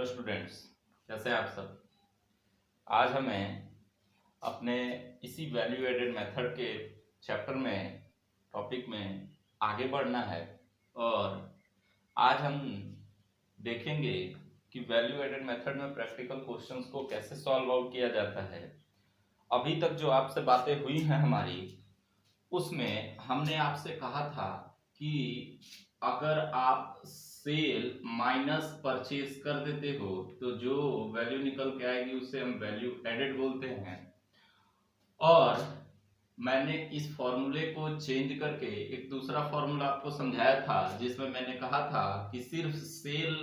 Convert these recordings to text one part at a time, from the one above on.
Students, कैसे हैं आप सब। आज हमें अपने इसी वैल्यू एडेड मेथड के चैप्टर में टॉपिक में आगे बढ़ना है और आज हम देखेंगे कि वैल्यू एडेड मेथड में प्रैक्टिकल क्वेश्चंस को कैसे सॉल्व आउट किया जाता है। अभी तक जो आपसे बातें हुई हैं हमारी, उसमें हमने आपसे कहा था कि अगर आप सेल माइनस परचेज कर देते हो तो जो वैल्यू निकल के आएगी उसे हम वैल्यू एडेड बोलते हैं। और मैंने इस फॉर्मूले को चेंज करके एक दूसरा फॉर्मूला आपको समझाया था, जिसमें मैंने कहा था कि सिर्फ सेल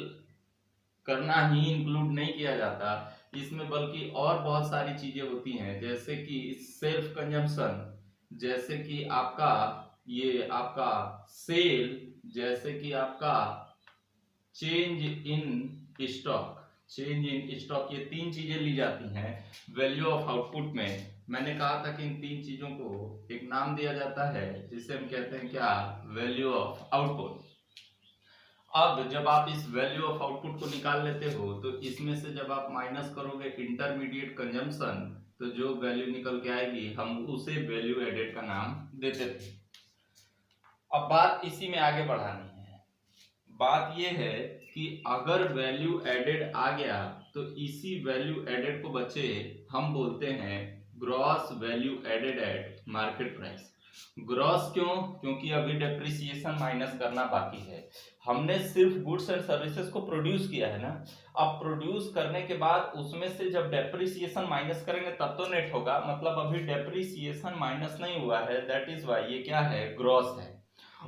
करना ही इंक्लूड नहीं किया जाता इसमें, बल्कि और बहुत सारी चीजें होती हैं, जैसे कि सेल्फ कंजम्पशन, जैसे कि आपका सेल, जैसे कि आपका चेंज इन स्टॉक, ये तीन चीजें ली जाती हैं वैल्यू ऑफ आउटपुट में। मैंने कहा था कि इन तीन चीजों को एक नाम दिया जाता है जिसे हम कहते हैं क्या, वैल्यू ऑफ आउटपुट। अब जब आप इस वैल्यू ऑफ आउटपुट को निकाल लेते हो तो इसमें से जब आप माइनस करोगे इंटरमीडिएट कंजम्पशन, तो जो वैल्यू निकल के आएगी हम उसे वैल्यू एडेड का नाम देते थे। अब बात इसी में आगे बढ़ानी है। बात यह है कि अगर वैल्यू एडेड आ गया तो इसी वैल्यू एडेड को बच्चे हम बोलते हैं gross value added at market price. Gross क्यों? क्योंकि अभी डेप्रिसिएशन माइनस करना बाकी है। हमने सिर्फ गुड्स एंड सर्विसेज को प्रोड्यूस किया है ना। अब प्रोड्यूस करने के बाद उसमें से जब डेप्रिसिएशन माइनस करेंगे तब तो नेट होगा, मतलब अभी डेप्रिसिएशन माइनस नहीं हुआ है, दैट इज वाई ये क्या है, ग्रॉस है।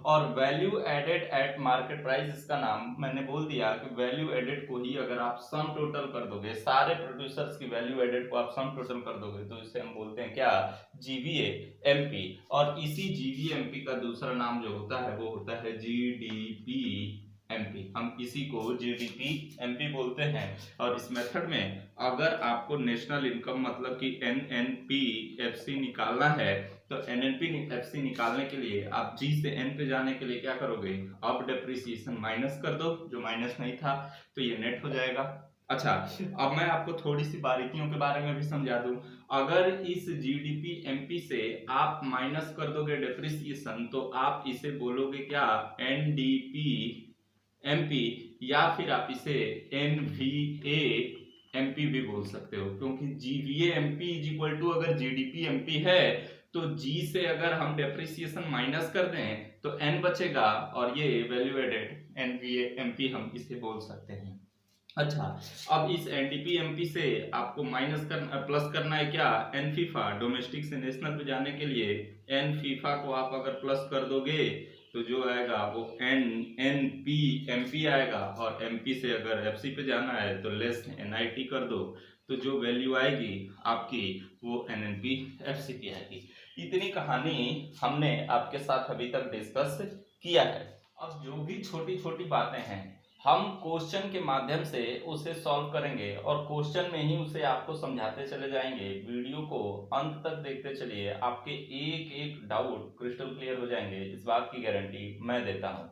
और value added at market price, इसका नाम मैंने बोल दिया कि वैल्यू एडेड को ही अगर आप सम टोटल कर दोगे, सारे प्रोड्यूसर्स की वैल्यू एडेड को आप सम टोटल कर दोगे तो इसे हम बोलते हैं क्या, जीवीए एमपी। और इसी जीवीए एमपी का दूसरा नाम जो होता है वो होता है जीडीपी एमपी। हम इसी को जीडीपी एमपी बोलते हैं। और इस मेथड में अगर आपको नेशनल इनकम मतलब कि एनएनपीएफसी निकालना है तो एनएनपीएफसी निकालने के लिए आप जी से एन पे जाने के लिए क्या करोगे, अब डेप्रिसिएशन माइनस कर दो, जो माइनस नहीं था तो ये नेट हो जाएगा। अच्छा, अब मैं आपको थोड़ी सी बारीकियों के बारे में भी समझा दूं। अगर इस जीडीपी एमपी से आप माइनस कर दोगे डेप्रिसिएशन तो आप इसे बोलोगे क्या, एनडीपी एमपी, या फिर आप इसे एनवीए एमपी भी बोल सकते हो, क्योंकि GVA MP is equal to अगर जीडीपी एमपी है तो जी से अगर हम डेप्रिसिएशन माइनस कर दें तो एन बचेगा और ये वैल्यू एडेड एनवीए एमपी हम इसे बोल सकते हैं। अच्छा, अब इस एनडीपी एमपी से आपको माइनस करना, प्लस करना है क्या, एन फीफा, डोमेस्टिक से नेशनल पे जाने के लिए एन फीफा को आप अगर प्लस कर दोगे तो जो आएगा वो N N P M P आएगा। और एम पी से अगर एफ सी पे जाना है तो लेस एन आई टी कर दो, तो जो वैल्यू आएगी आपकी वो N N P F C P आएगी। इतनी कहानी हमने आपके साथ अभी तक डिस्कस किया है। अब जो भी छोटी छोटी बातें हैं हम क्वेश्चन के माध्यम से उसे सॉल्व करेंगे और क्वेश्चन में ही उसे आपको समझाते चले जाएंगे। वीडियो को अंत तक देखते चलिए, आपके एक एक डाउट क्रिस्टल क्लियर हो जाएंगे, इस बात की गारंटी मैं देता हूं।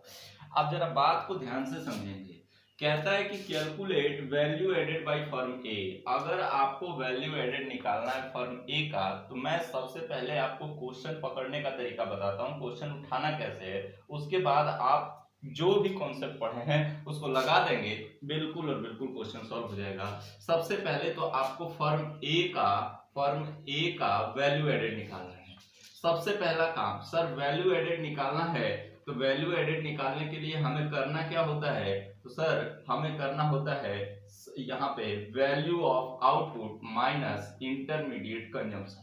अब जरा बात को ध्यान से समझेंगे। कहता है कि calculate value added by firm A. अगर आपको वैल्यू एडेड निकालना है फर्म ए का तो मैं सबसे पहले आपको क्वेश्चन पकड़ने का तरीका बताता हूं, क्वेश्चन उठाना कैसे है। उसके बाद आप जो भी कॉन्सेप्ट पढ़े हैं उसको लगा देंगे, बिल्कुल और बिल्कुल क्वेश्चन सॉल्व हो जाएगा। सबसे पहले तो आपको फर्म ए का वैल्यू एडेड निकालना है। सबसे पहला काम, सर वैल्यू एडेड निकालना है तो वैल्यू एडेड निकालने के लिए हमें करना क्या होता है, तो सर हमें करना होता है यहाँ पे value of output minus intermediate consumption.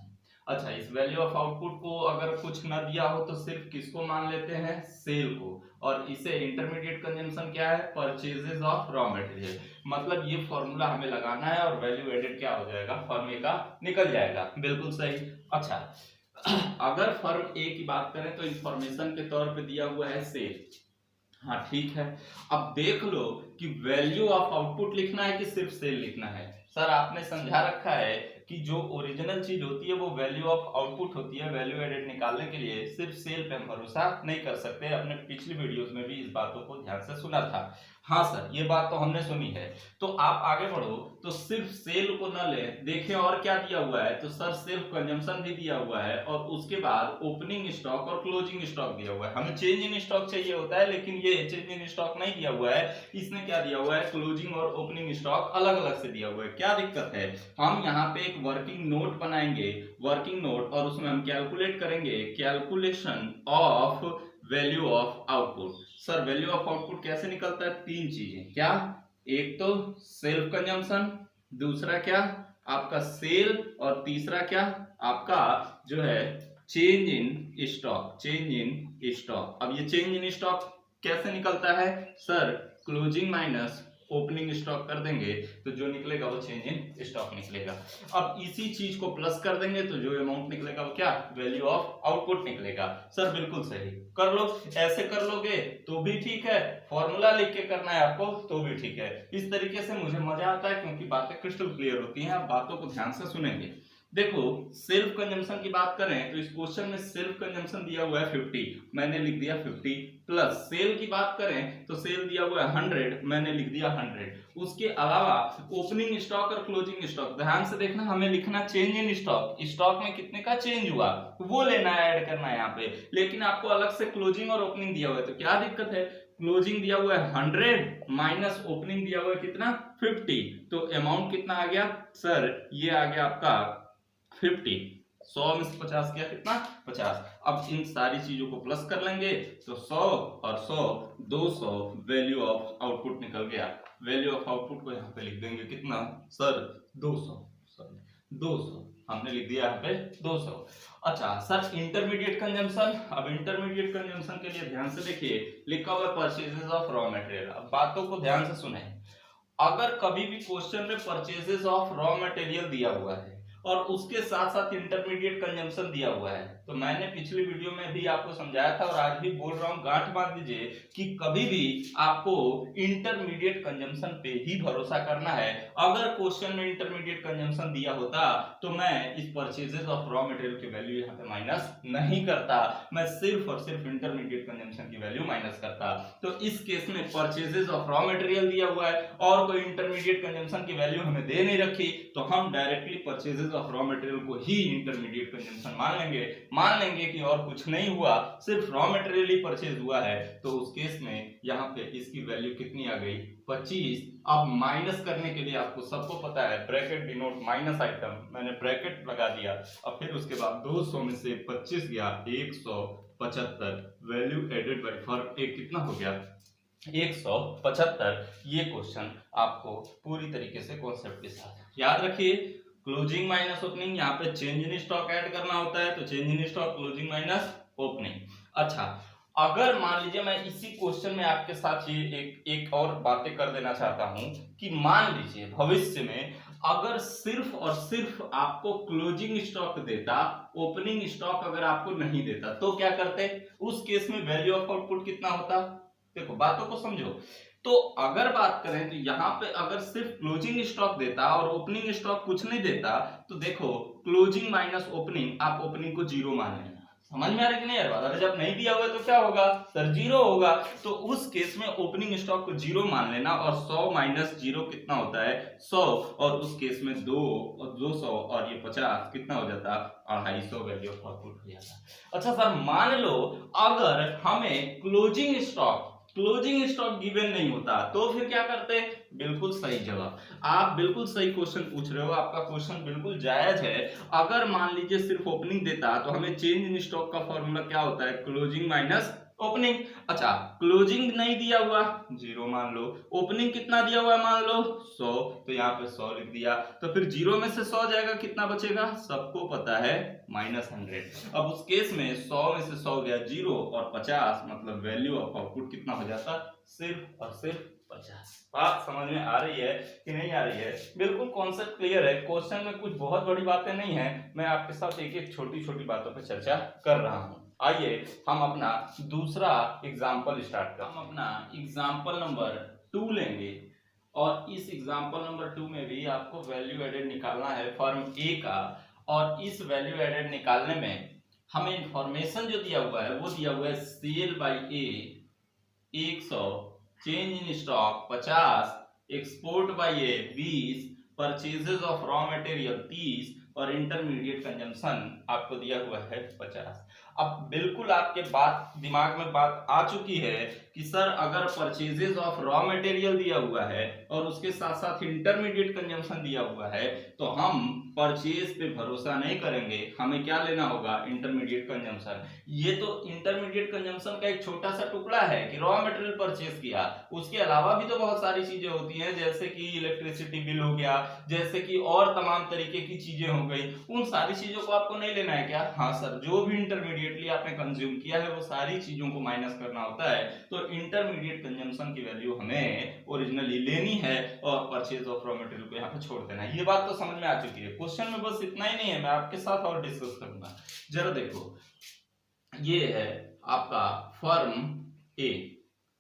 अच्छा, इस वैल्यू ऑफ आउटपुट को अगर कुछ न दिया हो तो सिर्फ किसको मान लेते हैं, सेल को। और इसे इंटरमीडिएट कंजम्पशन क्या है, परचेजेस ऑफ रॉ मटेरियल। मतलब ये फॉर्मूला हमें लगाना है और वैल्यू एडेड क्या हो जाएगा, फर्म ए का निकल जाएगा, बिल्कुल सही। अच्छा, अगर फर्म ए की बात करें तो इंफॉर्मेशन के तौर पे दिया हुआ है सेल, हाँ ठीक है। अब देख लो कि वैल्यू ऑफ आउटपुट लिखना है कि सिर्फ सेल लिखना है। सर आपने समझा रखा है कि जो ओरिजिनल चीज होती है वो वैल्यू ऑफ आउटपुट होती है, वैल्यू एडेड निकालने के लिए सिर्फ सेल पे हम भरोसा नहीं कर सकते। अपने पिछली वीडियोस में भी इस बातों को ध्यान से सुना था। हाँ सर ये बात तो हमने सुनी है। तो आप आगे बढ़ो तो सिर्फ सेल को न ले, देखें और क्या दिया हुआ है, तो सर सिर्फ कंजम्पशन भी दिया हुआ है और उसके बाद ओपनिंग स्टॉक और क्लोजिंग स्टॉक दिया हुआ है। हमें चेंज इन स्टॉक चाहिए होता है, लेकिन ये चेंज इन स्टॉक नहीं दिया हुआ है। इसने क्या दिया हुआ है, क्लोजिंग और ओपनिंग स्टॉक अलग अलग से दिया हुआ है। क्या दिक्कत है, हम यहाँ पे एक वर्किंग नोट बनाएंगे, वर्किंग नोट, और उसमें हम कैलकुलेट करेंगे calculation of value of output. Sir value of output कैसे निकलता है, तीन चीजें, क्या, एक तो सेल्फ कंजम्पशन, दूसरा क्या आपका सेल, और तीसरा क्या आपका जो है change in stock, change in stock. अब ये चेंज इन स्टॉक कैसे निकलता है, sir closing minus opening stock कर देंगे तो जो निकलेगा वो चेंज इन स्टॉक निकलेगा। अब इसी चीज को प्लस कर देंगे तो जो अमाउंट निकलेगा वो क्या, वैल्यू ऑफ आउटपुट निकलेगा। सर बिल्कुल सही, कर लो, ऐसे कर लोगे तो भी ठीक है, फॉर्मूला लिख के करना है आपको तो भी ठीक है। इस तरीके से मुझे मजा आता है क्योंकि बातें क्रिस्टल क्लियर होती हैं, आप बातों को ध्यान से सुनेंगे। देखो सेल्फ कंजम्पशन की बात करें तो इस क्वेश्चन में सेल्फ कंजम्पशन दिया हुआ है 50, मैंने लिख दिया 50 प्लस। सेल की बात करें तो सेल दिया हुआ है 100, मैंने लिख दिया 100। उसके अलावा ओपनिंग स्टॉक और क्लोजिंग स्टॉक, ध्यान से देखना, हमें लिखना चेंज इन स्टॉक, स्टॉक में कितने का चेंज हुआ वो लेना है, ऐड करना है यहाँ पे। लेकिन आपको अलग से क्लोजिंग और ओपनिंग दिया हुआ है तो क्या दिक्कत है, क्लोजिंग दिया हुआ है 100 माइनस ओपनिंग दिया हुआ है कितना 50, तो अमाउंट कितना आ गया, सर ये आ गया आपका 50, 100 में से 50 किया कितना 50। अब इन सारी चीजों को प्लस कर लेंगे तो 100 और 100 200 वैल्यू ऑफ आउटपुट निकल गया। वैल्यू ऑफ आउटपुट को यहाँ पे लिख देंगे कितना, सर 200, सॉरी 200 हमने लिख दिया यहाँ पे 200। अच्छा सर इंटरमीडिएट कंजम्पशन, अब इंटरमीडिएट कंजम्पशन के लिए ध्यान से देखिए, लिखा हुआ है परचेजेस ऑफ रॉ मटेरियल। अब बातों को ध्यान से सुने, अगर कभी भी क्वेश्चन में परचेजेस ऑफ रॉ मटेरियल दिया हुआ है और उसके साथ साथ इंटरमीडिएट कंजम्पशन दिया हुआ है, तो मैंने पिछली वीडियो में भी आपको समझाया था और आज भी बोल रहा हूं, गांठ बांध दीजिए कि कभी भी आपको इंटरमीडिएट कंजम्पशन पे ही भरोसा करना है। अगर क्वेश्चन में इंटरमीडिएट कंजम्पशन दिया होता तो मैं इस परचेजेस ऑफ रॉ मटेरियल की वैल्यू यहाँ पे माइनस नहीं करता, मैं सिर्फ और सिर्फ इंटरमीडिएट कंजम्पशन की वैल्यू माइनस करता। तो इस केस में परचेजेस ऑफ रॉ मटेरियल दिया हुआ है और कोई इंटरमीडिएट कंजम्पशन की वैल्यू हमें दे नहीं रखी, तो हम directly purchases of raw material को ही इंटरमीडिएट कंजम्पशन मान लेंगे कि और कुछ नहीं हुआ, सिर्फ रॉ मटेरियल ही परचेज हुआ है। तो उस केस में यहाँ पे इसकी वैल्यू कितनी आ गई 25। अब माइनस करने के लिए आपको सबको पता है ब्रैकेट डिनोट माइनस आइटम, मैंने ब्रैकेट लगा दिया। अब फिर उसके बाद 200 में से 25 गया 175, वैल्यू एडेड बाय फर्क एक कितना हो गया 175। ये क्वेश्चन आपको पूरी तरीके से कॉन्सेप्ट के साथ याद रखिए। क्लोजिंग माइनस ओपनिंग, यहाँ पे चेंज इन स्टॉक ऐड करना होता है तो change in stock closing minus opening. अच्छा अगर मान लीजिए मैं इसी क्वेश्चन में आपके साथ ये एक और बातें कर देना चाहता हूं कि मान लीजिए भविष्य में अगर सिर्फ और सिर्फ आपको क्लोजिंग स्टॉक देता, ओपनिंग स्टॉक अगर आपको नहीं देता तो क्या करते, उस केस में वैल्यू ऑफ आउटपुट कितना होता। देखो बातों को समझो, तो अगर बात करें तो यहाँ पे अगर सिर्फ क्लोजिंग स्टॉक देता और ओपनिंग स्टॉक कुछ नहीं देता तो देखो क्लोजिंग माइनस ओपनिंग, आप ओपनिंग को जीरो मान लेना। समझ में आ रहा है कि नहीं यार बात, अगर जब नहीं दिया हुआ तो क्या होगा सर जीरो होगा। तो उस केस में ओपनिंग स्टॉक को जीरो मान लेना और 100 माइनस जीरो कितना होता है 100, और उस केस में 2 और 200 और ये 50 कितना हो जाता 250 वैल्यू ऑफ आउटपुट हो जाता। अच्छा सर मान लो अगर हमें क्लोजिंग स्टॉक गिवन नहीं होता तो फिर क्या करते, बिल्कुल सही जवाब, आप बिल्कुल सही क्वेश्चन पूछ रहे हो, आपका क्वेश्चन बिल्कुल जायज है। अगर मान लीजिए सिर्फ ओपनिंग देता तो हमें चेंज इन स्टॉक का फॉर्मूला क्या होता है क्लोजिंग माइनस ओपनिंग। अच्छा क्लोजिंग नहीं दिया हुआ जीरो मान लो, ओपनिंग कितना दिया हुआ मान लो 100, तो यहाँ पे 100 लिख दिया, तो फिर जीरो में से 100 जाएगा कितना बचेगा सबको पता है -100। अब उस केस में 100 में से 100 गया जीरो और 50, मतलब वैल्यू ऑफ आउटपुट कितना हो जाता सिर्फ और सिर्फ 50। बात समझ में आ रही है कि नहीं आ रही है, बिल्कुल कॉन्सेप्ट क्लियर है। क्वेश्चन में कुछ बहुत बड़ी बातें नहीं है, मैं आपके साथ एक एक छोटी छोटी बातों पर चर्चा कर रहा हूं। आइए हम अपना दूसरा एग्जाम्पल स्टार्ट करते हैं। हम अपना एग्जाम्पल नंबर 2 लेंगे और इस एग्जांपल नंबर 2 में भी आपको वैल्यू एडेड निकालना है फर्म ए का, और इस वैल्यू एडेड निकालने में हमें इंफॉर्मेशन जो दिया हुआ है वो दिया हुआ है sale by A 100, change in stock 50, export by A 20, purchases of raw material 30 और इंटरमीडिएट कंजम्पशन आपको दिया हुआ है 50। अब बिल्कुल आपके बात दिमाग में बात आ चुकी है कि सर अगर परचेजेस ऑफ रॉ मटेरियल दिया हुआ है और उसके साथ साथ इंटरमीडिएट कंजम्पशन दिया हुआ है तो हम परचेज पे भरोसा नहीं करेंगे, हमें क्या लेना होगा, इंटरमीडिएट कंजम्पशन। ये तो इंटरमीडिएट कंजम्पशन का एक छोटा सा टुकड़ा है कि रॉ मटेरियल परचेज किया, उसके अलावा भी तो बहुत सारी चीजें होती हैं, जैसे कि इलेक्ट्रिसिटी बिल हो गया, जैसे कि और तमाम तरीके की चीजें हो गई, उन सारी चीजों को आपको नहीं लेना है क्या? हाँ सर, जो भी इंटरमीडिएटली आपने कंज्यूम किया है वो सारी चीजों को माइनस करना होता है। तो इंटरमीडिएट कंजम्पशन की वैल्यू हमें ओरिजिनली लेनी है और परचेज ऑफ रॉ मटेरियल को यहाँ पे छोड़ देना है। ये बात तो समझ में आ चुकी है। क्वेश्चन में बस इतना ही नहीं है, मैं आपके साथ और डिस्कस करूंगा। जरा देखो, ये है आपका फर्म ए।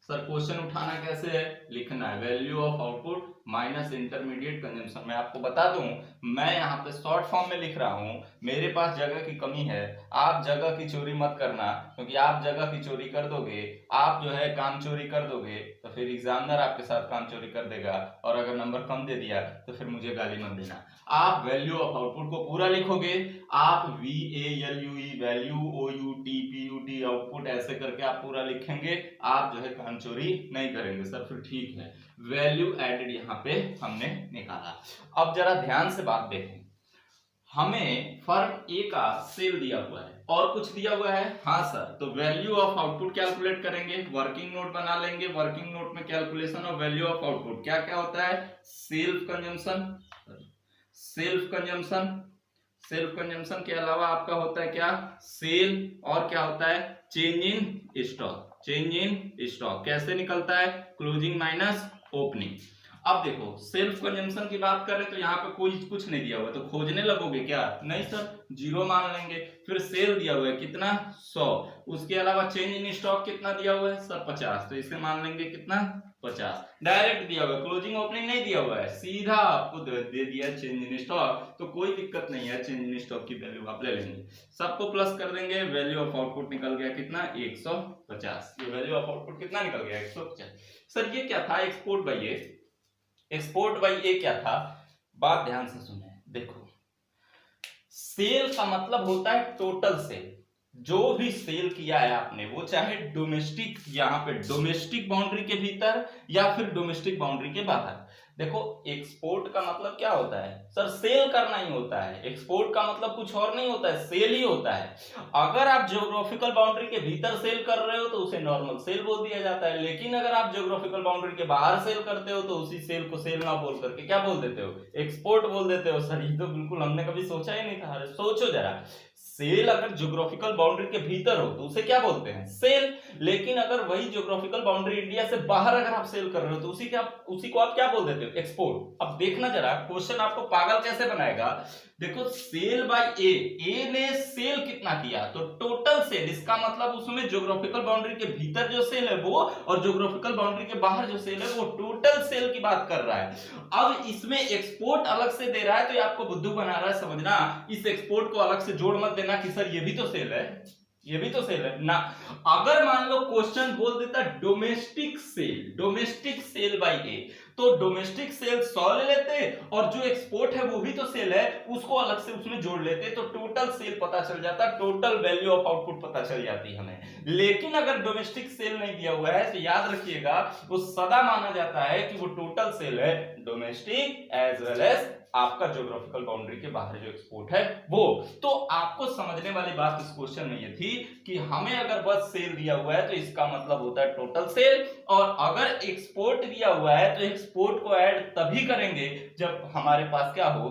सर क्वेश्चन उठाना कैसे है, लिखना है value of output minus intermediate consumption. मैं आपको बता दूं, मैं यहाँ पे शॉर्ट फॉर्म में लिख रहा हूँ, मेरे पास जगह की कमी है, आप जगह की चोरी मत करना, क्योंकि आप जगह की चोरी कर दोगे, आप जो है काम चोरी कर दोगे तो फिर एग्जामिनर आपके साथ काम चोरी कर देगा, और अगर नंबर कम दे दिया तो फिर मुझे गाली मत देना। आप वैल्यू ऑफ आउटपुट को पूरा लिखोगे, आप VALUE वैल्यू OUTPUT आउटपुट ऐसे करके आप पूरा लिखेंगे, आप जो है काम चोरी नहीं करेंगे। सर फिर ठीक है, वैल्यू एडेड यहाँ पे हमने निकाला। अब जरा ध्यान से बात देखें, हमें फर्म ए का सेल दिया हुआ है और कुछ दिया हुआ है। हाँ सर, तो वैल्यू ऑफ आउटपुट कैलकुलेट करेंगे, वर्किंग नोट बना लेंगे, वर्किंग नोट में calculation of value of output क्या क्या होता है, self consumption, self consumption, self consumption के अलावा आपका होता है क्या, सेल, और क्या होता है, change in stock. Change in stock कैसे निकलता है, क्लोजिंग माइनस ओपनिंग। अब देखो, सेल्फ कंजम्पशन की बात करें तो यहाँ पे कोई कुछ नहीं दिया हुआ है, तो खोजने लगोगे क्या, नहीं सर, 0 मान लेंगे। फिर सेल दिया हुआ है कितना, 100, उसके अलावा चेंज इन स्टॉक कितना दिया हुआ है सर, 50, तो इसे मान लेंगे कितना, 50। डायरेक्ट दिया हुआ है, क्लोजिंग ओपनिंग नहीं दिया हुआ है, सीधा आपको दे दिया चेंज इन स्टॉक, तो कोई दिक्कत नहीं है, चेंज इन स्टॉक की वैल्यू आप ले लेंगे, सबको प्लस कर देंगे, वैल्यू ऑफ आउटपुट निकल गया कितना, 150। ये वैल्यू ऑफ आउटपुट कितना निकल गया, 150। सर ये क्या था, export by A, export by A क्या था, बात ध्यान से सुने। देखो, सेल का मतलब होता है टोटल सेल, जो भी सेल किया है आपने, वो चाहे डोमेस्टिक, यहाँ पे डोमेस्टिक बाउंड्री के भीतर या फिर डोमेस्टिक बाउंड्री के बाहर। देखो, एक्सपोर्ट का मतलब क्या होता है सर, सेल करना ही होता है, एक्सपोर्ट का मतलब कुछ और नहीं होता है, सेल ही होता है। अगर आप ज्योग्राफिकल बाउंड्री के भीतर सेल कर रहे हो तो उसे नॉर्मल सेल बोल दिया जाता है, लेकिन अगर आप ज्योग्राफिकल बाउंड्री के बाहर सेल करते हो तो उसी सेल को सेल ना बोल करके क्या बोल देते हो, एक्सपोर्ट बोल देते हो। सर ये तो बिल्कुल हमने कभी सोचा ही नहीं था। अरे सोचो जरा, सेल अगर ज्योग्राफिकल बाउंड्री के भीतर हो तो उसे क्या बोलते हैं, सेल, लेकिन अगर वही ज्योग्राफिकल बाउंड्री इंडिया से बाहर अगर आप सेल कर रहे हो तो उसी को आप क्या बोल देते हो, एक्सपोर्ट। अब देखना जरा, क्वेश्चन आपको पागल कैसे बनाएगा। देखो, सेल बाय ए ने सेल कितना किया, तो टोटल सेल, इसका मतलब उसमें ज्योग्राफिकल बाउंड्री के भीतर जो सेल है वो, और ज्योग्राफिकल बाउंड्री के बाहर जो सेल है वो, टोटल सेल की बात कर रहा है। अब इसमें एक्सपोर्ट अलग से दे रहा है तो ये आपको बुद्धू बना रहा है, समझना। इस एक्सपोर्ट को अलग से जोड़ मत देना कि सर ये भी तो सेल है, ये भी तो सेल है ना। अगर मान लो क्वेश्चन बोल देता domestic sale, domestic sale by A, तो डोमेस्टिक सेल 100 ले लेते और जो एक्सपोर्ट है वो भी तो सेल है, उसको अलग से उसमें जोड़ लेते तो टोटल सेल पता चल जाता, टोटल वैल्यू ऑफ आउटपुट पता चल जाती हमें। लेकिन अगर डोमेस्टिक सेल नहीं दिया हुआ है तो याद रखिएगा, वो सदा माना जाता है कि वो टोटल सेल है, डोमेस्टिक एज वेल एज आपका ज्योग्राफिकल बाउंड्री के बाहर जो एक्सपोर्ट है वो। तो आपको समझने वाली बात इस क्वेश्चन में ये थी कि हमें अगर बस सेल दिया हुआ है तो इसका मतलब होता है टोटल सेल, और अगर एक्सपोर्ट दिया हुआ है तो एक्सपोर्ट को ऐड तभी करेंगे जब हमारे पास क्या हो,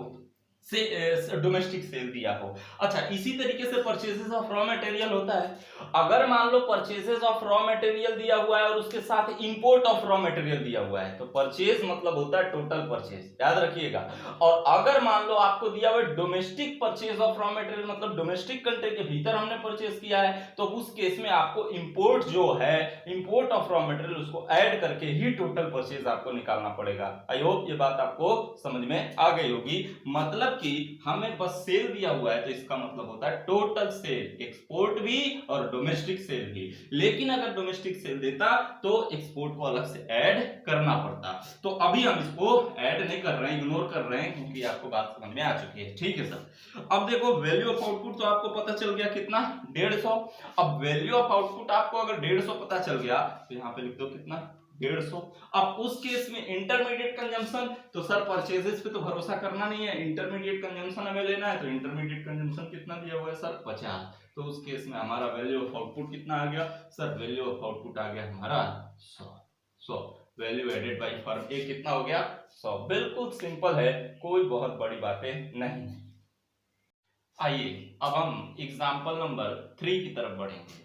से डोमेस्टिक सेल दिया हो। अच्छा, इसी तरीके से परचेसेस ऑफ रॉ मटेरियल होता है। अगर मान लो परचेसेस ऑफ रॉ मटेरियल दिया हुआ है और उसके साथ इंपोर्ट ऑफ रॉ मटेरियल दिया हुआ है, तो परचेज मतलब होता है टोटल परचेज, याद रखिएगा। और अगर मान लो आपको दिया हुआ है domestic purchase of raw material, मतलब डोमेस्टिक कंट्री के भीतर हमने परचेज किया है, तो उस केस में आपको इंपोर्ट जो है, इंपोर्ट ऑफ रॉ मटेरियल, उसको ऐड करके ही टोटल परचेज आपको निकालना पड़ेगा। आई होप ये बात आपको समझ में आ गई होगी। मतलब कि हमें बस सेल दिया हुआ है तो इसका मतलब होता है टोटल सेल, एक्सपोर्ट भी और डोमेस्टिक सेल भी। लेकिन अगर डोमेस्टिक सेल देता तो एक्सपोर्ट को अलग से ऐड करना पड़ता। तो अभी हम इसको ऐड नहीं कर रहे हैं, इग्नोर कर रहे हैं, क्योंकि आपको बात समझ में आ चुकी है। ठीक है सर। अब देखो वैल्यू ऑफ आउटपुट तो आपको पता चल गया कितना, 150। अब वैल्यू ऑफ आउटपुट आपको अगर 150 पता चल गया तो यहाँ पे लिख दो कितना, 150। अब उस केस में इंटरमीडिएट कंजम्पशन, तो सर परचेजेस पे तो भरोसा करना नहीं है, इंटरमीडिएट कंजम्पशन हमें लेना है। तो इंटरमीडिएट कंजम्पशन कितना दिया हुआ है सर, 50। तो उस केस में हमारा वैल्यू ऑफ आउटपुट कितना आ गया सर, वैल्यू ऑफ आउटपुट आ गया हमारा 100। वैल्यू एडेड बाय फर्म ए कितना हो गया, 100। बिल्कुल सिंपल है, कोई बहुत बड़ी बातें नहीं है। आइए अब हम एग्जांपल नंबर 3 की तरफ बढ़ेंगे।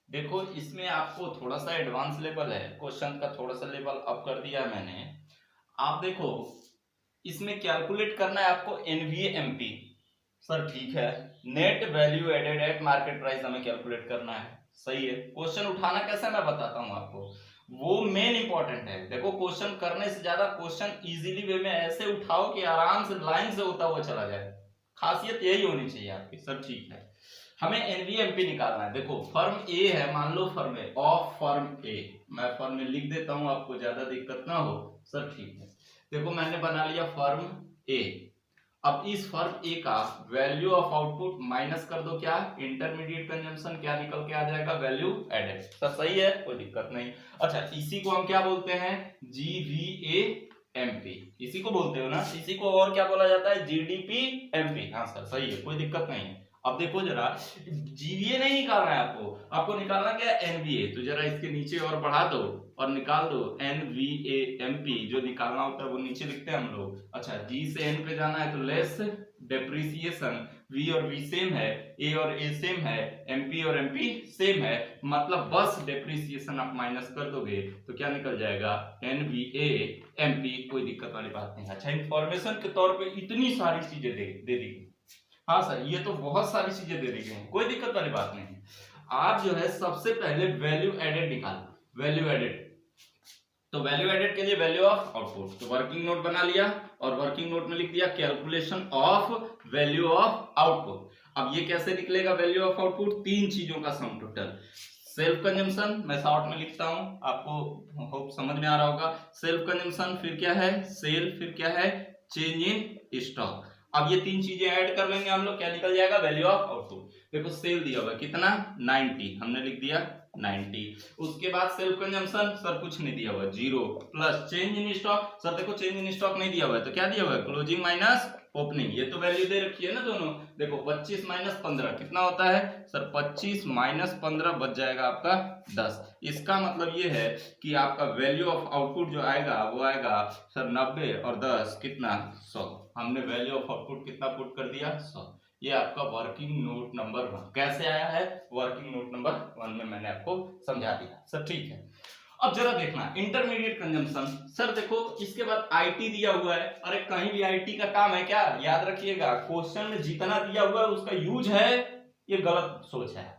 देखो इसमें आपको थोड़ा सा एडवांस लेवल है, क्वेश्चन का थोड़ा सा लेवल अप कर दिया है मैंने। आप देखो इसमें कैलकुलेट करना है आपको एनवीएमपी। सर ठीक है, net value added at market price हमें कैलकुलेट करना है, सही है। क्वेश्चन उठाना कैसे मैं बताता हूं आपको, वो मेन इंपॉर्टेंट है। देखो क्वेश्चन करने से ज्यादा क्वेश्चन इजीली वे में ऐसे उठाओ कि आराम से लाइन से होता हुआ चला जाए, खासियत यही होनी चाहिए आपकी। सर ठीक है, हमें एनवीएमपी निकालना है। देखो फर्म ए है, मान लो फर्म ए, ऑफ फर्म ए, मैं फर्म में लिख देता हूं आपको ज्यादा दिक्कत ना हो। सर ठीक है, देखो मैंने बना लिया फर्म ए। अब इस फर्म ए का वैल्यू ऑफ आउटपुट माइनस कर दो क्या, इंटरमीडिएट कंजम्पशन, क्या निकल के आ जाएगा, वैल्यू एडेड। सर सही है, कोई दिक्कत नहीं। अच्छा इसी को हम क्या बोलते हैं, जीवीएएमपी, इसी को बोलते हो ना, इसी को और क्या बोला जाता है, जीडीपीएमपी। हाँ सर सही है, कोई दिक्कत नहीं है। अब देखो जरा, जीवीए नहीं निकालना है आपको, आपको निकालना क्या है, एनवीए। तो जरा इसके नीचे और बढ़ा दो और निकाल दो एनवीएएमपी। जो निकालना होता है वो नीचे लिखते हैं हम लोग। अच्छा जी से एन पे जाना है तो लेस डेप्रिसिएशन, वी और वी सेम है, ए और ए सेम है, एमपी और एमपी सेम है, मतलब बस डेप्रिसिएशन आप माइनस कर दोगे तो क्या निकल जाएगा, एनवीएएमपी। कोई दिक्कत वाली बात नहीं। अच्छा इंफॉर्मेशन के तौर पे इतनी सारी चीजें दे दी। हाँ सर ये तो बहुत सारी चीजें दे दी गई हैं, कोई दिक्कत वाली बात नहीं। आप जो है सबसे पहले वैल्यू एडेड निकालो, वैल्यू एडेड। तो वैल्यू एडेड के लिए वैल्यू ऑफ आउटपुट, तो वर्किंग नोट बना लिया और वर्किंग नोट में लिख दिया calculation of value of output. अब ये कैसे निकलेगा वैल्यू ऑफ आउटपुट, तीन चीजों का सम टोटल। सेल्फ कंजम्पशन मैं शॉर्ट में लिखता हूं, आपको होप समझ में आ रहा होगा। सेल्फ कंजम्पशन, फिर क्या है सेल, फिर क्या है चेंज इन स्टॉक। अब ये तीन चीजें ऐड कर लेंगे हम लोग, क्या निकल जाएगा, वैल्यू ऑफ आउटपुट। देखो सेल दिया हुआ कितना, 90, हमने लिख दिया 90। उसके बाद सेल्फ कंजम्पशन, सर कुछ नहीं दिया हुआ, 0, plus change in stock. Sir देखो चेंज इन स्टॉक नहीं दिया हुआ है तो क्या दिया हुआ है, क्लोजिंग माइनस ओपनिंग। ये तो वैल्यू दे रखी है ना दोनों। देखो 25 माइनस 15 कितना होता है सर, 25 माइनस 15 बच जाएगा आपका 10। इसका मतलब ये है कि आपका वैल्यू ऑफ आउटपुट जो आएगा वो आएगा सर 90 और 10 कितना, 100। हमने वैल्यू ऑफ आउटपुट कितना पुट कर दिया, 100। ये आपका वर्किंग नोट नंबर 1 कैसे आया है, वर्किंग नोट नंबर 1 में मैंने आपको समझा दिया। सर ठीक है, अब जरा देखना इंटरमीडिएट कंजम्पशन। सर देखो इसके बाद आईटी दिया हुआ है, अरे कहीं भी आईटी का काम है क्या, याद रखिएगा क्वेश्चन में जितना दिया हुआ है उसका यूज है, ये गलत सोच है।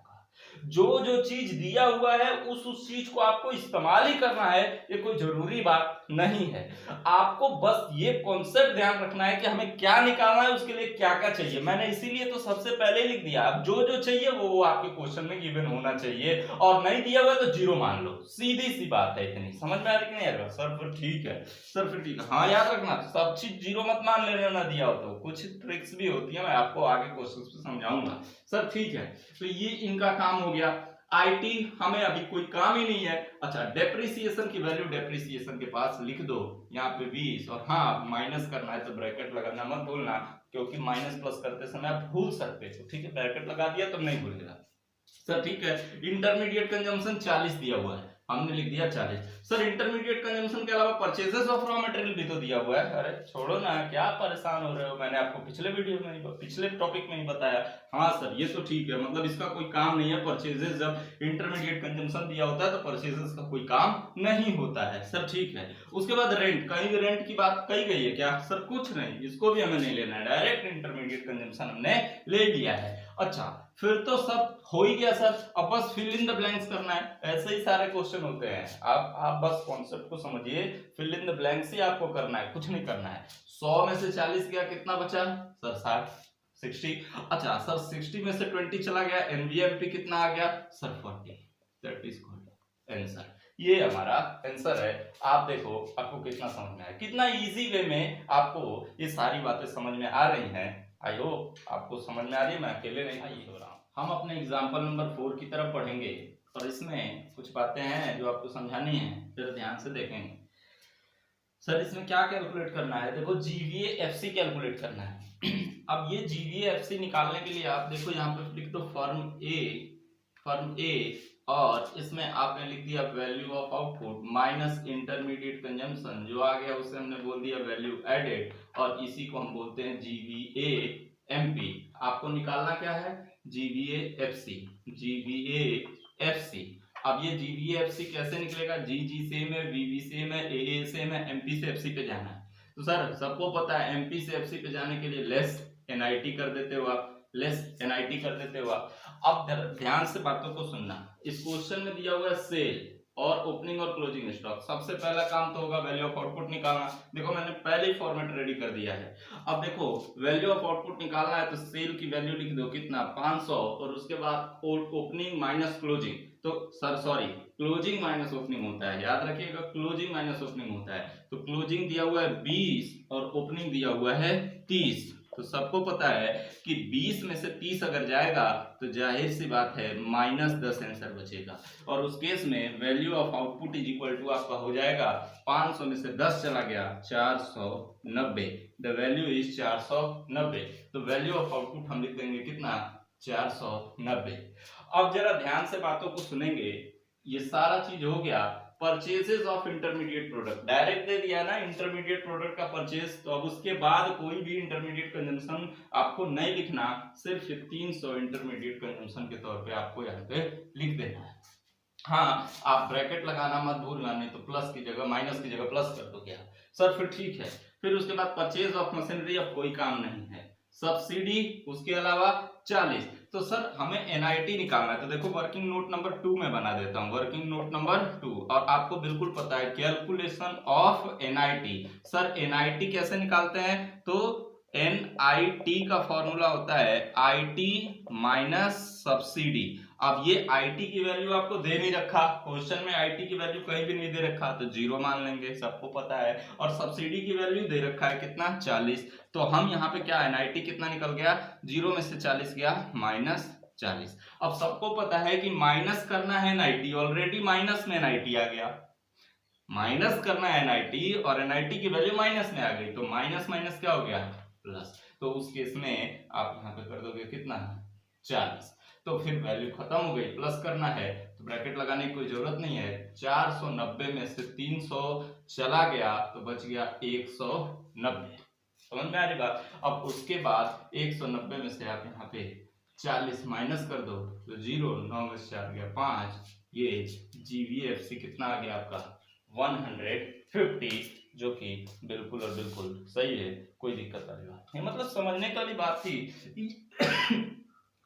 जो जो चीज दिया हुआ है उस चीज को आपको इस्तेमाल ही करना है, ये कोई जरूरी बात नहीं है। आपको बस ये कॉन्सेप्ट ध्यान रखना है कि हमें क्या निकालना है, उसके लिए क्या क्या चाहिए। मैंने इसीलिए तो सबसे पहले लिख दिया, अब जो जो चाहिए वो आपके क्वेश्चन में गिवन होना चाहिए, और नहीं दिया हुआ तो 0 मान लो, सीधी सी बात है। इतनी समझ में आ रही है नहीं सर, फिर ठीक है सर, फिर ठीक है। हाँ याद रखना सब चीज 0 मत मान लेना, ना दिया हो तो कुछ ट्रिक्स भी होती है, मैं आपको आगे क्वेश्चन पे समझाऊंगा। सर ठीक है, तो ये इनका काम हो गया। आईटी हमें अभी कोई काम ही नहीं है। अच्छा डेप्रिसिएशन की वैल्यू डेप्रिसिएशन के पास लिख दो यहाँ पे 20, और हाँ माइनस करना है तो ब्रैकेट लगाना मत भूलना, क्योंकि माइनस प्लस करते समय आप भूल सकते हो। ठीक है, ब्रैकेट लगा दिया तो नहीं भूलेगा। सर ठीक है, इंटरमीडिएट कंजम्पशन 40 दिया हुआ है, हमने लिख दिया 40। सर इंटरमीडिएट कंजम्पशन के अलावा परचेजेस ऑफ रॉ मटेरियल भी तो दिया हुआ है। अरे छोड़ो ना, क्या परेशान हो रहे हो, मैंने आपको पिछले वीडियो में पिछले टॉपिक में ही बताया। हाँ सर ये तो ठीक है, मतलब इसका कोई काम नहीं है, परचेजेस जब इंटरमीडिएट कंजम्पशन दिया होता है तो परचेजेस का कोई काम नहीं होता है सर, ठीक है। उसके बाद रेंट, कहीं भी रेंट की बात कही गई है क्या सर? कुछ नहीं, इसको भी हमें नहीं लेना है, डायरेक्ट इंटरमीडिएट कंजम्पशन हमने ले लिया है। अच्छा फिर तो सब हो ही गया सर, अब बस फिल इन द ब्लैंक्स करना है। ऐसे ही सारे क्वेश्चन होते हैं, आप बस कॉन्सेप्ट को समझिए, फिल इन द ब्लैंक्स ही आपको करना है, कुछ नहीं करना है। 100 में से 40 गया, कितना बचा सर? 60। अच्छा सर 60 में से 20 चला गया, एनवीएमपी कितना आ गया sir? 40। That is called answer. ये हमारा आंसर है। आप देखो आपको कितना समझ में आया, कितना इजी वे में आपको ये सारी बातें समझ में आ रही हैं। आई होप आपको समझ में आ रही है, मैं अकेले नहीं हो रहा हूँ। हम अपने एग्जाम्पल नंबर 4 की तरफ पढ़ेंगे और इसमें कुछ बातें हैं जो आपको समझानी है, जरा ध्यान से देखेंगे। सर इसमें क्या कैलकुलेट करना है? देखो जीवीए एफसी कैलकुलेट करना है। अब ये जीवीए एफसी निकालने के लिए आप देखो यहाँ पे लिख दो फर्म ए और इसमें आपने लिख दिया value of output minus intermediate consumption, जो आ गया उसे हमने बोल दिया वैल्यू एडेड, और इसी को हम बोलते हैं जीवीए एमपी। आपको निकालना क्या है? GVA FC. अब ये जीवीएफसी कैसे निकलेगा? जी सेम है, वीवी सेम है, ए सेम है, एमपी से एफसी पे जाना है। तो सर सबको पता है एमपी से एफसी पे जाने के लिए लेस एनआईटी कर देते हो आप, अब ध्यान से बातों को सुनना। इस क्वेश्चन में दिया हुआ है सेल और ओपनिंग और क्लोजिंग स्टॉक। सबसे पहला काम तो होगा वैल्यू ऑफ आउटपुट निकालना। देखो मैंने पहले ही फॉर्मेट रेडी कर दिया है। अब देखो वैल्यू ऑफ आउटपुट निकालना है तो सेल की वैल्यू लिख दो, कितना? 500, और उसके बाद ओपनिंग माइनस क्लोजिंग, तो sir sorry closing minus opening होता है, याद रखिएगा क्लोजिंग माइनस ओपनिंग होता है। तो क्लोजिंग दिया हुआ है 20 और ओपनिंग दिया हुआ है 30। तो सबको पता है कि 20 में से 30 अगर जाएगा तो जाहिर सी बात है -10 आंसर बचेगा, और उस केस में value of output is equal to आपका हो जाएगा 500 में से 10 चला गया 490। The value is 490। तो वैल्यू ऑफ आउटपुट हम लिख देंगे कितना? 490। अब जरा ध्यान से बातों को सुनेंगे। ये सारा चीज हो गया purchases of intermediate product, direct दे दिया ना इंटरमीडिएट प्रोडक्ट का परचेज। तो अब उसके बाद कोई भी इंटरमीडिएट कंजम्पशन आपको नहीं लिखना, सिर्फ 300 इंटरमीडिएट कंजम्पशन के तौर पे आपको यहाँ पे लिख देना है। हाँ आप ब्रैकेट लगाना मत भूलना, नहीं तो प्लस की जगह माइनस की जगह प्लस कर दो क्या सर? फिर ठीक है। फिर उसके बाद परचेज ऑफ मशीनरी, अब कोई काम नहीं है। सब्सिडी, उसके अलावा 40। तो सर हमें एनआईटी निकालना है, तो देखो वर्किंग नोट नंबर 2 में बना देता हूं, वर्किंग नोट नंबर 2। और आपको बिल्कुल पता है calculation of NIT. Sir NIT कैसे निकालते हैं? तो एनआईटी का फॉर्मूला होता है आईटी माइनस सब्सिडी। अब ये आईटी की वैल्यू आपको दे नहीं रखा, क्वेश्चन में आईटी की वैल्यू कहीं भी नहीं दे रखा, तो 0 मान लेंगे, सबको पता है। और सब्सिडी की वैल्यू दे रखा है कितना? 40। तो हम यहाँ पे क्या, एनआईटी कितना निकल गया? 0 में से 40 गया -40। अब सबको पता है कि माइनस करना है एनआईटी, ऑलरेडी माइनस में एनआईटी आ गया, माइनस करना है एनआईटी और एनआईटी की वैल्यू माइनस में आ गई, तो माइनस माइनस क्या हो गया? प्लस। तो उस केस में आप यहाँ पे कर दोगे कितना? 40। तो फिर वैल्यू खत्म हो गई, प्लस करना है तो ब्रैकेट लगाने की कोई जरूरत नहीं है। 490 में से 300 चला गया तो बच गया 190। समझ में आ रही बात? अब उसके बाद 190 में से आप यहाँ पे 40 माइनस कर दो तो 0, 9 में से 4 गया 5। ये जीवीएफसी कितना आ गया आपका? 150, जो कि बिल्कुल और बिल्कुल सही है, कोई दिक्कत वाली बात नहीं, मतलब समझने वाली बात थी।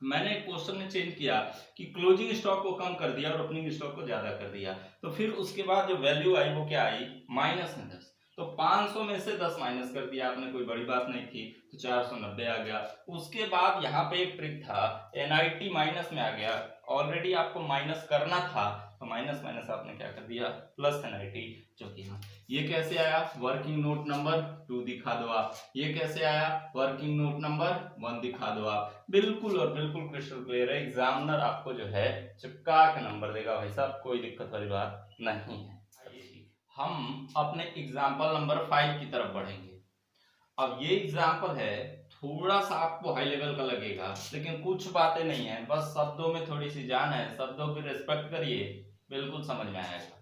मैंने क्वेश्चन में चेंज किया कि क्लोजिंग स्टॉक को कम कर दिया और ओपनिंग स्टॉक को ज्यादा कर दिया, तो फिर उसके बाद जो वैल्यू आई वो क्या आई? -10। तो 500 में से 10 माइनस कर दिया आपने, कोई बड़ी बात नहीं थी, तो 490 आ गया। उसके बाद यहाँ पे एक ट्रिक था, एनआईटी माइनस में आ गया, ऑलरेडी आपको माइनस करना था, तो माइनस माइनस आपने क्या कर दिया? प्लस एनआईटी, जो कि हाँ। ये कैसे आया? वर्किंग नोट नंबर 2 दिखा दो आप। ये कैसे आया? वर्किंग नोट नंबर 1 दिखा दो आप। बिल्कुल और बिल्कुल क्रिस्टल क्लियर है, एग्जामिनर आपको जो है चिपका के नंबर देगा भाई साहब, कोई दिक्कत वाली बात नहीं है। हम अपने एग्जाम्पल नंबर 5 की तरफ बढ़ेंगे। अब ये एग्जाम्पल है, थोड़ा सा आपको हाई लेवल का लगेगा, लेकिन कुछ बातें नहीं है, बस शब्दों में थोड़ी सी जान है, शब्दों की रिस्पेक्ट करिए, बिल्कुल समझ में आएगा।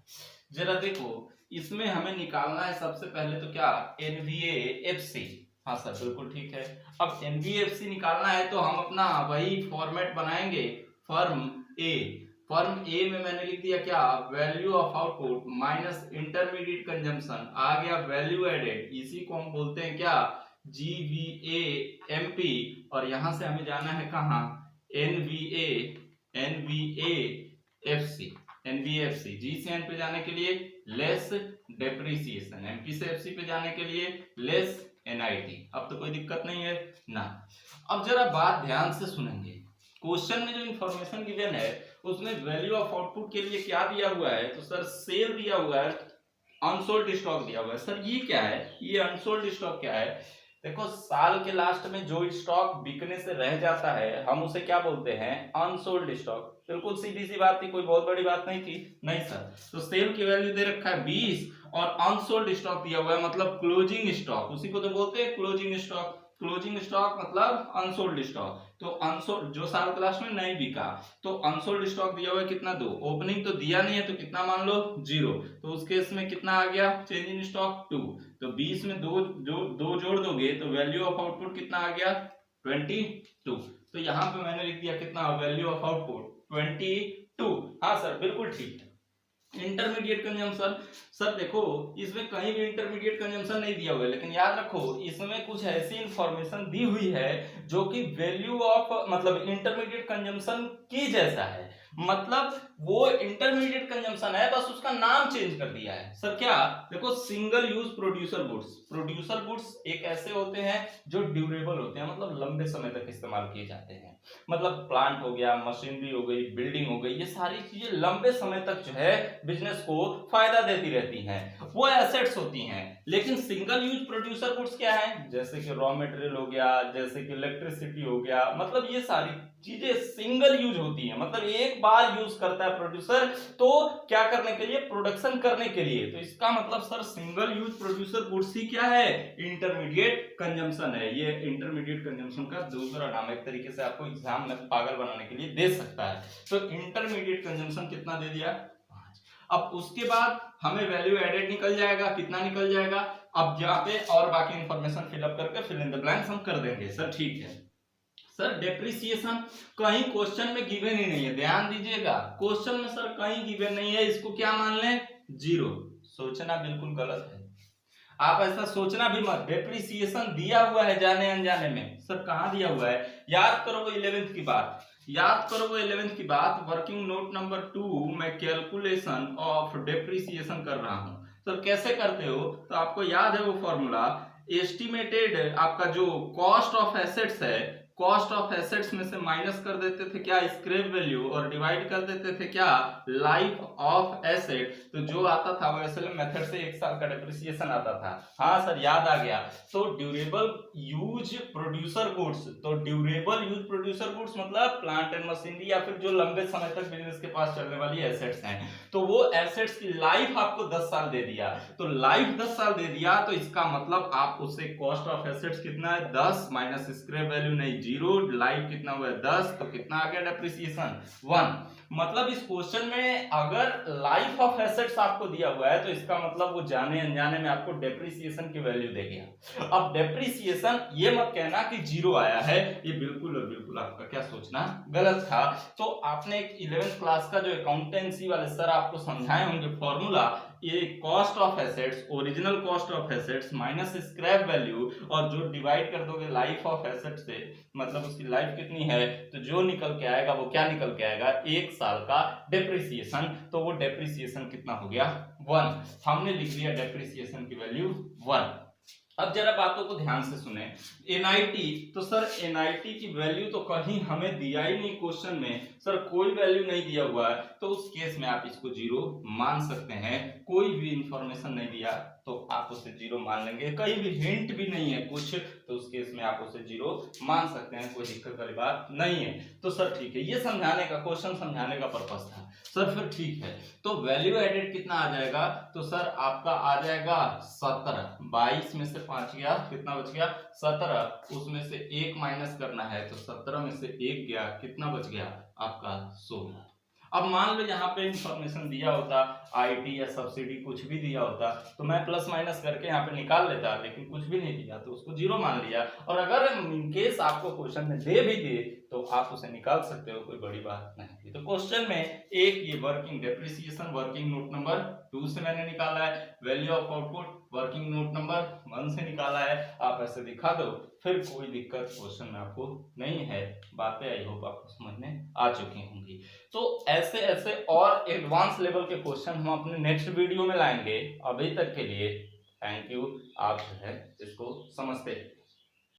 जरा देखो, इसमें हमें निकालना है सबसे पहले तो क्या, एनवीएएफसी। हाँ सर बिल्कुल ठीक है। अब एनवीएफसी निकालना है तो हम अपना वही फॉर्मेट बनाएंगे, फर्म ए। फर्म ए में मैंने लिख दिया क्या, value of output minus intermediate consumption, आ गया वैल्यू एडेड, इसी को हम बोलते हैं क्या, जीवीएएमपी। और यहां से हमें जाना है कहाँ, एनवीएएफसी। एनवीएफसी जी से एन पे जाने के लिए लेस डेप्रिसिएशन, एमपी से एफसी पे जाने के लिए लेस एनआईटी। अब तो कोई दिक्कत नहीं है ना। अब जरा बात ध्यान से सुनेंगे, क्वेश्चन में जो इंफॉर्मेशन गिवन है उसमें वैल्यू ऑफ आउटपुट के लिए क्या दिया हुआ है, तो सर सेल दिया हुआ है, अनसोल्ड स्टॉक दिया हुआ है। सर ये क्या है, ये अनसोल्ड स्टॉक क्या है, देखो साल के लास्ट में जो स्टॉक बिकने से रह जाता है हम उसे क्या बोलते हैं, अनसोल्ड स्टॉक। बिल्कुल सीधी सी बात थी, कोई बहुत बड़ी बात नहीं थी। नहीं सर, तो सेल की वैल्यू दे रखा है 20 और अनसोल्ड स्टॉक दिया हुआ है मतलब क्लोजिंग स्टॉक, उसी को तो बोलते हैं क्लोजिंग स्टॉक। क्लोजिंग स्टॉक मतलब अनसोल्ड स्टॉक। तो अनसोल्ड जो साल के लास्ट में नहीं बिका, तो अनसोल्ड स्टॉक दिया हुआ है कितना, 2। ओपनिंग तो दिया नहीं है तो कितना मान लो 0, तो उस केस में कितना आ गया, चेंज इन स्टॉक 2। तो 20 में दो जोड़ दोगे तो वैल्यू ऑफ आउटपुट कितना आ गया, 22। तो यहाँ पे मैंने लिख दिया कितना, वैल्यू ऑफ आउटपुट 22। हाँ सर बिल्कुल ठीक है। इंटरमीडिएट कंजम्पशन, सर देखो इसमें कहीं भी इंटरमीडिएट कंजम्पशन नहीं दिया हुआ है, लेकिन याद रखो इसमें कुछ ऐसी इंफॉर्मेशन दी हुई है जो कि वैल्यू ऑफ मतलब इंटरमीडिएट कंजम्पशन की जैसा है, मतलब वो इंटरमीडिएट कंजम्पशन है बस उसका नाम चेंज कर दिया है। सर क्या, देखो single use producer goods, producer goods एक ऐसे होते हैं जो ड्यूरेबल होते हैं, मतलब लंबे समय तक इस्तेमाल किए जाते हैं, मतलब प्लांट हो गया, मशीनरी हो गई, बिल्डिंग हो गई, ये सारी चीजें लंबे समय तक जो है बिजनेस को फायदा देती रहती हैं, वो एसेट्स होती हैं। लेकिन सिंगल यूज प्रोड्यूसर गुड्स क्या है, जैसे कि रॉ मटेरियल हो गया, जैसे कि इलेक्ट्रिसिटी हो गया, मतलब ये सारी चीजें सिंगल यूज होती हैं, मतलब एक बार यूज करता है प्रोड्यूसर, तो क्या करने के लिए, प्रोडक्शन करने के लिए। तो इसका मतलब sir single use producer goods ही क्या है, इंटरमीडिएट कंजम्पशन है। ये इंटरमीडिएट कंजम्पशन का दूसरा नाम, एक तरीके से आपको एग्जाम में पागल बनाने के लिए दे सकता है। तो इंटरमीडिएट कंजम्पशन कितना दे दिया, 5। अब उसके बाद हमें वैल्यू एडेड निकल जाएगा, कितना निकल जाएगा, अब यहाँ पे और बाकी इंफॉर्मेशन फिलअप करके फिल इन द ब्लैंक्स हम कर देंगे। सर ठीक है। सर डेप्रिसिएशन कहीं क्वेश्चन में गिवन ही नहीं है, ध्यान दीजिएगा, क्वेश्चन में सर कहीं गिवन नहीं है, इसको क्या मान लें, 0। सोचना बिल्कुल गलत है, आप ऐसा सोचना भी मत। डेप्रिसिएशन दिया हुआ है जाने अनजाने में, सर कहाँ दिया हुआ है, याद करो वो 11th की बात, याद करो वो 11th की बात, वर्किंग नोट नंबर 2 में कैलकुलेशन ऑफ डेप्रिसिएशन कर रहा हूं। सर कैसे करते हो, तो आपको याद है वो फॉर्मूला, एस्टिमेटेड आपका जो कॉस्ट ऑफ एसेट्स है, कॉस्ट ऑफ एसेट्स में से माइनस कर देते थे क्या, स्क्रैप वैल्यू, और डिवाइड कर देते थे क्या, लाइफ ऑफ एसेट। तो जो आता था वो एसएलएम मेथड से 1 साल का डेप्रिसिएशन आता था। हाँ सर याद आ गया। तो ड्यूरेबल यूज प्रोड्यूसर गुड्स, तो ड्यूरेबल यूज प्रोड्यूसर गुड्स मतलब प्लांट एंड मशीनरी या फिर जो लंबे समय तक बिजनेस के पास चलने वाली एसेट्स हैं, तो वो एसेट्स की लाइफ आपको 10 साल दे दिया, तो लाइफ 10 साल दे दिया, तो इसका मतलब आप उससे कॉस्ट ऑफ एसेट्स कितना है, 10 माइनस स्क्रैप वैल्यू नहीं 0, लाइफ कितना हुआ है 10, तो कितना आ गया डेप्रिसिएशन 1। मतलब इस क्वेश्चन में अगर लाइफ ऑफ एसेट्स आपको दिया हुआ है तो इसका मतलब वो जाने अनजाने में आपको डेप्रिसिएशन की वैल्यू दे गया। अब डेप्रिसिएशन ये मत कहना कि 0 आया है, ये बिल्कुल और बिल्कुल आपका क्या सोचना गलत था। तो आपने एक 11th क्लास का जो अकाउंटेंसी वाले सर आपको समझाए होंगे फॉर्मूला, ये cost of assets, original cost of assets minus scrap value, और जो डिवाइड कर दोगे लाइफ ऑफ एसेट्स से, मतलब उसकी लाइफ कितनी है, तो जो निकल के आएगा वो क्या निकल के आएगा, 1 साल का डेप्रिसिएशन। तो वो डेप्रिसिएशन कितना हो गया, 1। हमने लिख दिया डेप्रिसिएशन की वैल्यू 1। अब जरा बातों को ध्यान से सुने, एनआईटी, तो सर एनआईटी की वैल्यू तो कहीं हमें दिया ही नहीं क्वेश्चन में, सर कोई वैल्यू नहीं दिया हुआ है, तो उस केस में आप इसको 0 मान सकते हैं। कोई भी इंफॉर्मेशन नहीं दिया तो आप उसे 0 मान लेंगे, कहीं भी हिंट भी नहीं है कुछ, तो उस केस में आप उसे 0 मान सकते हैं, कोई दिक्कत वाली बात नहीं है। तो सर ठीक है, ये समझाने का, क्वेश्चन समझाने का पर्पस था। सर फिर ठीक है, तो वैल्यू एडेड कितना आ जाएगा, तो सर आपका आ जाएगा 17, 22 में से 5 गया, कितना बच गया 17, उसमें से 1 माइनस करना है, तो 17 में से 1 गया, कितना बच गया आपका 16। अब मान लो यहाँ पे इंफॉर्मेशन दिया होता आईटी या सब्सिडी कुछ भी दिया होता तो मैं प्लस माइनस करके यहाँ पे निकाल लेता, लेकिन कुछ भी नहीं दिया तो उसको जीरो मान लिया। और अगर इनकेस आपको क्वेश्चन में दे भी दिए तो आप उसे निकाल सकते हो, कोई बड़ी बात नहीं। तो क्वेश्चन में एक ये working depreciation working note number 2 से मैंने निकाला है, value of output working note number 1 से निकाला है। आप ऐसे दिखा दो, फिर कोई दिक्कत क्वेश्चन में आपको नहीं है। बातें आई होप आपको समझ में आ चुकी होंगी। तो ऐसे ऐसे और एडवांस लेवल के क्वेश्चन हम अपने नेक्स्ट वीडियो में लाएंगे। अभी तक के लिए थैंक यू, आप जो है इसको समझते हैं।